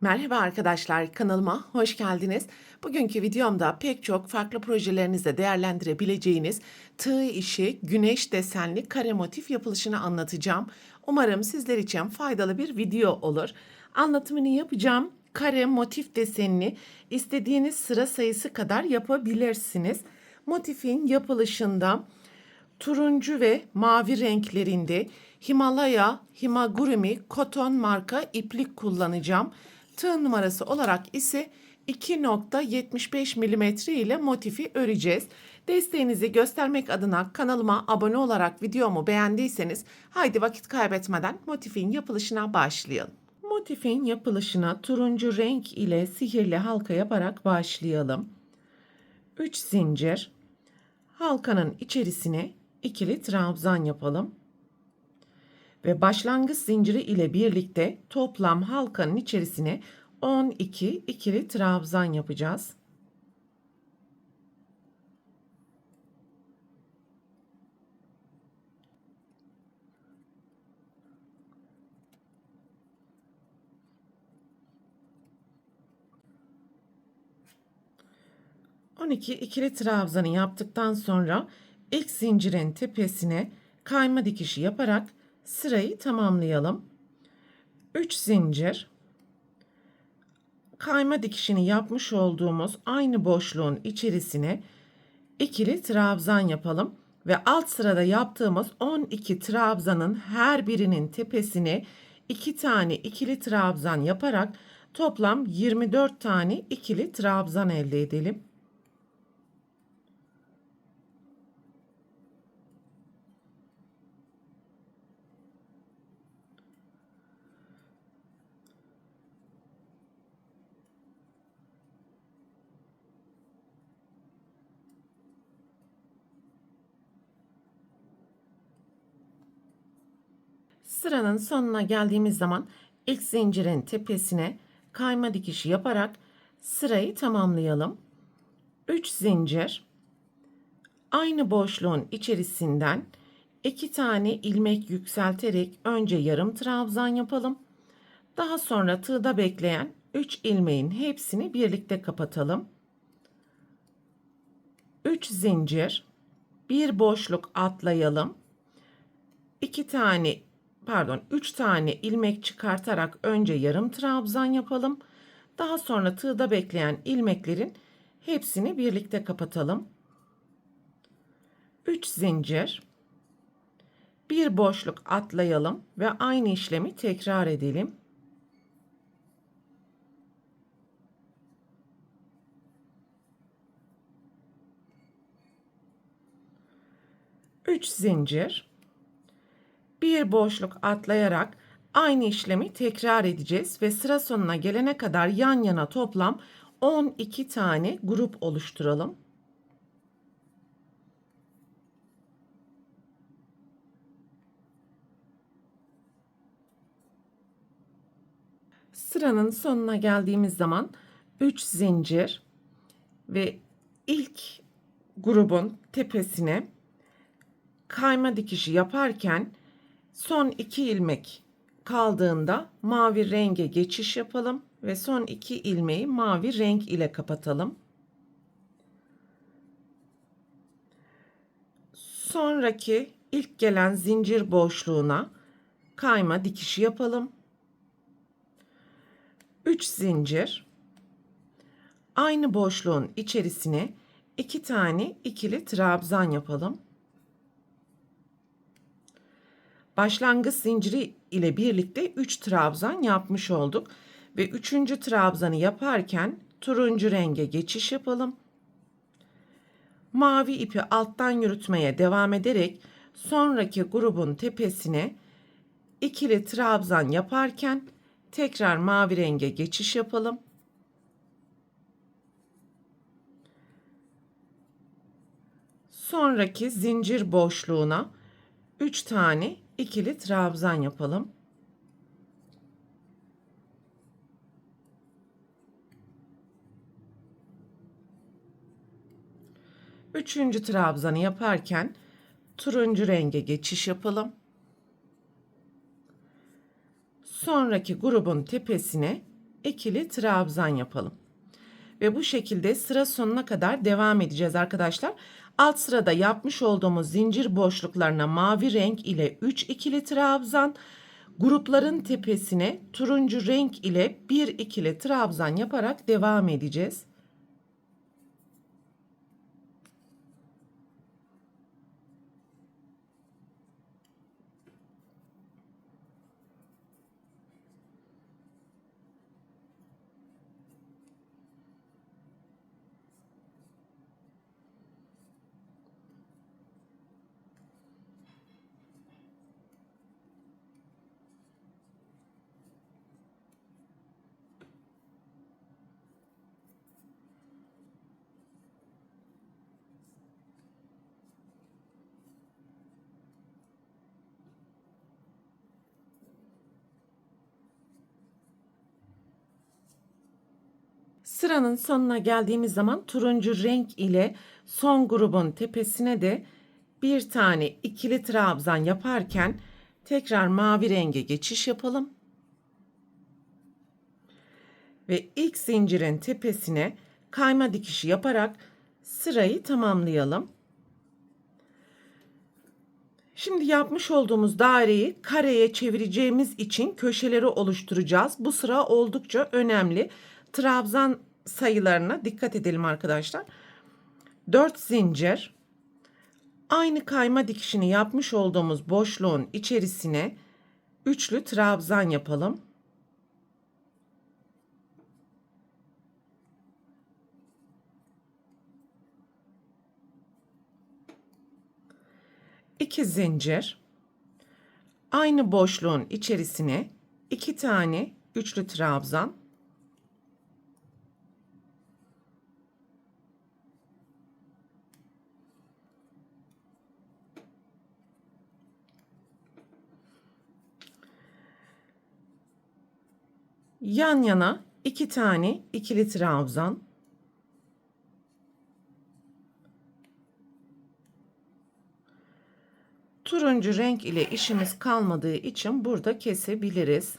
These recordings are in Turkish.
Merhaba arkadaşlar, kanalıma hoş geldiniz. Bugünkü videomda pek çok farklı projelerinizde değerlendirebileceğiniz tığ işi güneş desenli kare motif yapılışını anlatacağım. Umarım sizler için faydalı bir video olur. Anlatımını yapacağım. Kare motif desenini istediğiniz sıra sayısı kadar yapabilirsiniz. Motifin yapılışında turuncu ve mavi renklerinde Himalaya Himagurumi Koton marka iplik kullanacağım. Tığ numarası olarak ise 2.75 mm ile motifi öreceğiz. Desteğinizi göstermek adına kanalıma abone olarak videomu beğendiyseniz haydi vakit kaybetmeden motifin yapılışına başlayalım. Motifin yapılışına turuncu renk ile sihirli halka yaparak başlayalım. 3 zincir, halkanın içerisine ikili trabzan yapalım. Ve başlangıç zinciri ile birlikte toplam halkanın içerisine 12 ikili trabzan yapacağız. On iki ikili trabzanı yaptıktan sonra ilk zincirin tepesine kayma dikişi yaparak sırayı tamamlayalım. 3 zincir, kayma dikişini yapmış olduğumuz aynı boşluğun içerisine ikili trabzan yapalım ve alt sırada yaptığımız 12 trabzanın her birinin tepesine 2 tane ikili trabzan yaparak toplam 24 tane ikili trabzan elde edelim. Sıranın sonuna geldiğimiz zaman ilk zincirin tepesine kayma dikişi yaparak sırayı tamamlayalım. 3 zincir, aynı boşluğun içerisinden 2 tane ilmek yükselterek önce yarım trabzan yapalım. Daha sonra tığda bekleyen 3 ilmeğin hepsini birlikte kapatalım. 3 zincir, bir boşluk atlayalım. 3 tane ilmek çıkartarak önce yarım trabzan yapalım. Daha sonra tığda bekleyen ilmeklerin hepsini birlikte kapatalım. 3 zincir, bir boşluk atlayalım ve aynı işlemi tekrar edelim. Üç zincir, bir boşluk atlayarak aynı işlemi tekrar edeceğiz ve sıra sonuna gelene kadar yan yana toplam 12 tane grup oluşturalım. Sıranın sonuna geldiğimiz zaman 3 zincir ve ilk grubun tepesine kayma dikişi yaparken son 2 ilmek kaldığında mavi renge geçiş yapalım ve son 2 ilmeği mavi renk ile kapatalım. Sonraki ilk gelen zincir boşluğuna kayma dikişi yapalım. 3 zincir, aynı boşluğun içerisine 2 tane ikili trabzan yapalım. Başlangıç zinciri ile birlikte 3 trabzan yapmış olduk ve 3. trabzanı yaparken turuncu renge geçiş yapalım. Mavi ipi alttan yürütmeye devam ederek sonraki grubun tepesine ikili trabzan yaparken tekrar mavi renge geçiş yapalım. Sonraki zincir boşluğuna 3 tane ikili trabzan yapalım. Üçüncü trabzanı yaparken turuncu renge geçiş yapalım. Sonraki grubun tepesine ikili trabzan yapalım. Ve bu şekilde sıra sonuna kadar devam edeceğiz arkadaşlar. Alt sırada yapmış olduğumuz zincir boşluklarına mavi renk ile 3 ikili trabzan, grupların tepesine turuncu renk ile 1 ikili trabzan yaparak devam edeceğiz. Sıranın sonuna geldiğimiz zaman turuncu renk ile son grubun tepesine de bir tane ikili trabzan yaparken tekrar mavi renge geçiş yapalım. Ve ilk zincirin tepesine kayma dikişi yaparak sırayı tamamlayalım. Şimdi yapmış olduğumuz daireyi kareye çevireceğimiz için köşeleri oluşturacağız. Bu sıra oldukça önemli. Trabzan sayılarına dikkat edelim arkadaşlar. 4 zincir, aynı kayma dikişini yapmış olduğumuz boşluğun içerisine üçlü trabzan yapalım. İki zincir, aynı boşluğun içerisine 2 tane üçlü trabzan, yan yana 2 tane ikili trabzan, turuncu renk ile işimiz kalmadığı için burada kesebiliriz.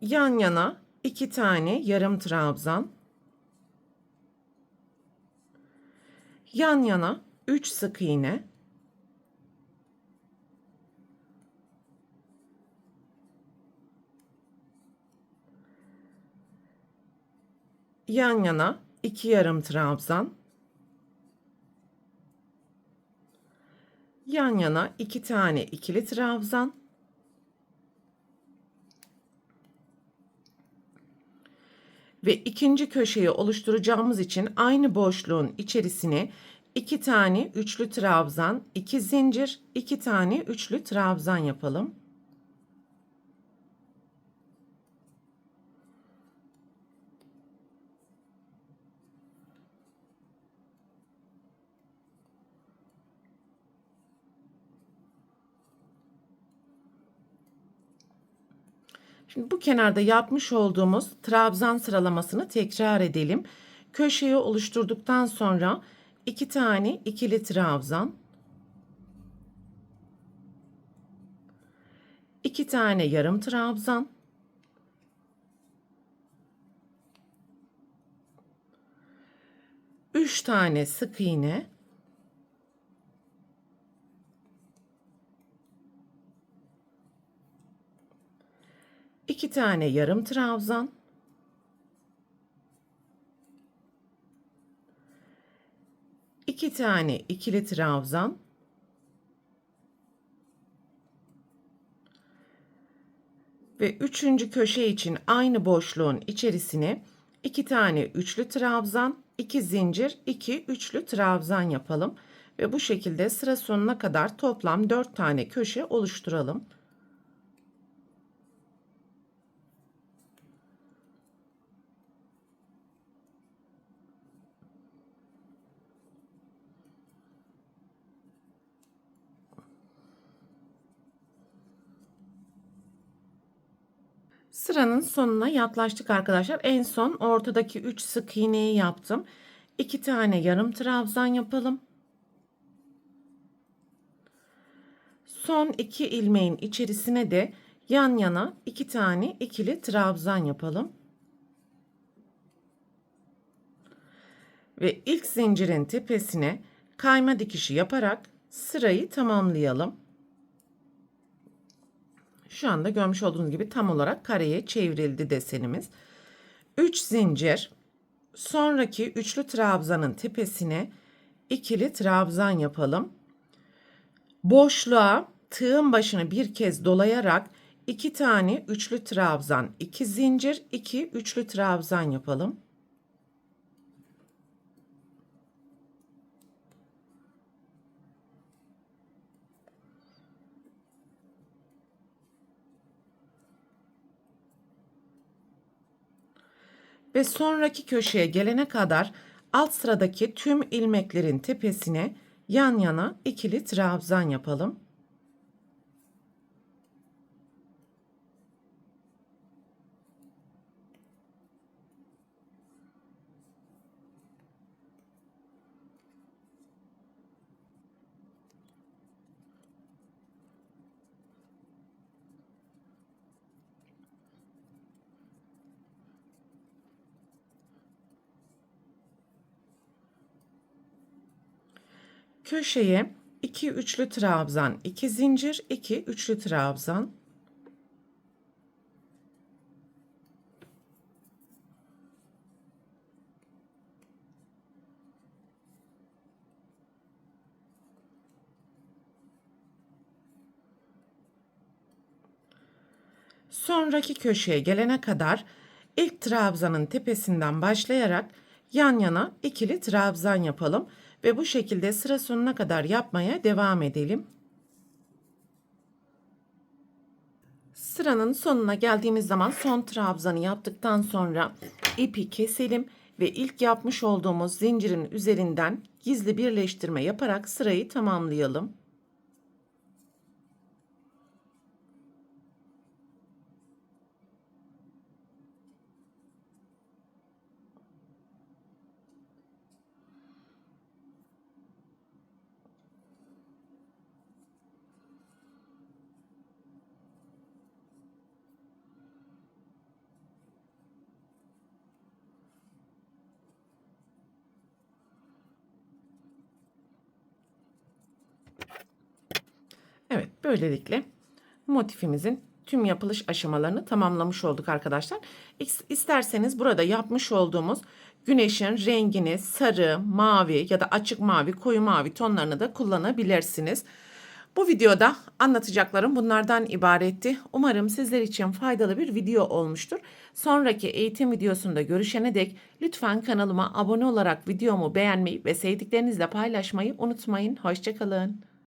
Yan yana 2 tane yarım trabzan, yan yana 3 sık iğne, yan yana 2 yarım trabzan, yan yana 2 tane ikili trabzan, ve ikinci köşeyi oluşturacağımız için aynı boşluğun içerisine 2 tane üçlü trabzan, 2 zincir, 2 tane üçlü trabzan yapalım. Şimdi bu kenarda yapmış olduğumuz trabzan sıralamasını tekrar edelim. Köşeyi oluşturduktan sonra 2 tane ikili trabzan, 2 tane yarım trabzan, 3 tane sık iğne, 2 tane yarım trabzan, 2 tane ikili trabzan, ve üçüncü köşe için aynı boşluğun içerisine 2 tane üçlü trabzan, 2 zincir, 2 üçlü trabzan yapalım ve bu şekilde sıra sonuna kadar toplam 4 tane köşe oluşturalım. Sıranın sonuna yaklaştık arkadaşlar. En son ortadaki 3 sık iğneyi yaptım. 2 tane yarım trabzan yapalım. son 2 ilmeğin içerisine de yan yana 2 tane ikili trabzan yapalım. Ve ilk zincirin tepesine kayma dikişi yaparak sırayı tamamlayalım. Şu anda görmüş olduğunuz gibi tam olarak kareye çevrildi desenimiz. 3 zincir, sonraki üçlü trabzanın tepesine ikili trabzan yapalım. Boşluğa tığın başını bir kez dolayarak 2 tane üçlü trabzan, 2 zincir, 2 üçlü trabzan yapalım. Ve sonraki köşeye gelene kadar alt sıradaki tüm ilmeklerin tepesine yan yana ikili trabzan yapalım. Köşeye 2 üçlü trabzan, 2 zincir, 2 üçlü trabzan. Sonraki köşeye gelene kadar ilk trabzanın tepesinden başlayarak yan yana ikili trabzan yapalım ve bu şekilde sıra sonuna kadar yapmaya devam edelim. Sıranın sonuna geldiğimiz zaman son trabzanı yaptıktan sonra ipi keselim ve ilk yapmış olduğumuz zincirin üzerinden gizli birleştirme yaparak sırayı tamamlayalım. Evet, böylelikle motifimizin tüm yapılış aşamalarını tamamlamış olduk arkadaşlar. İsterseniz burada yapmış olduğumuz güneşin rengini sarı, mavi ya da açık mavi, koyu mavi tonlarını da kullanabilirsiniz. Bu videoda anlatacaklarım bunlardan ibaretti. Umarım sizler için faydalı bir video olmuştur. Sonraki eğitim videosunda görüşene dek lütfen kanalıma abone olarak videomu beğenmeyi ve sevdiklerinizle paylaşmayı unutmayın. Hoşça kalın.